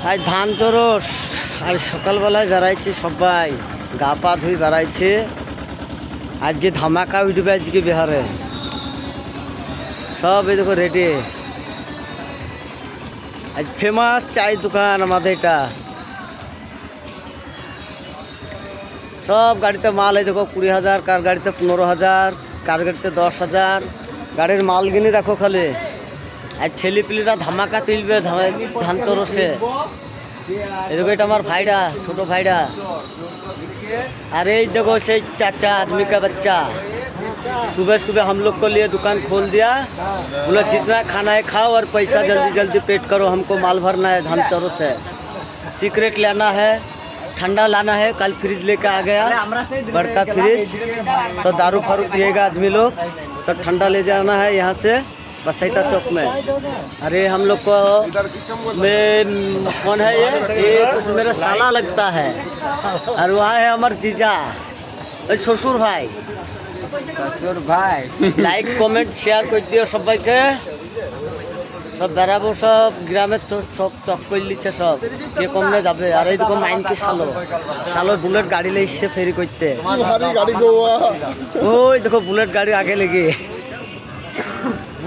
আজ ধান চরস আজ সকালবেলায় বেড়াইছে সবাই, গা পা ধুই বেড়াইছে। আজকে ধামাকা উঠবে আজকে বিহারে, সব এই দেখো রেডি। আজ ফেমাস চাই দোকান আমাদের এটা, সব গাড়িতে মাল। এই দেখো 20,000, কার গাড়িতে 15,000, কার গাড়িতে 10,000 গাড়ির মাল কিনে দেখো খালি। আর ছেলেপিলেরা ধামাকা তুলবে ধান চরসে। এই দেখো এটা আমার ভাইরা, ছোট ভাইরা। আর এই देखो সেই चाचा आदमी का बच्चा सुबह सुबह हम लोग को लिए दुकान खोल दिया, बोला जितना खाना है खाओ और पैसा जल्दी जल्दी पेड करो, हमको माल भरना है धान चौरो से। सीक्रेट लाना है, ठंडा लाना है। कल फ्रिज लेकर आ गया, बड़का फ्रिज। सब दारू फारू पिएगा आदमी लोग, सब ठंडा ले जाना है यहाँ से बसैता चौक में। अरे हम लोग को कौन है ये तो मेरा साला लगता है। और वहाँ है हमारे जीजा, ससुर भाई। लाइक कमेंट शेयर कर दियो सबाई के। सब बेराबो, सब ग्रामे सब चक कर लिচ্ছে सब, কে কমনে যাবে। আর এই দেখো মাইন কি শালো বুলেট গাড়ি লেছে ফেরি করতে। ওই দেখো বুলেট গাড়ি আগে লেগে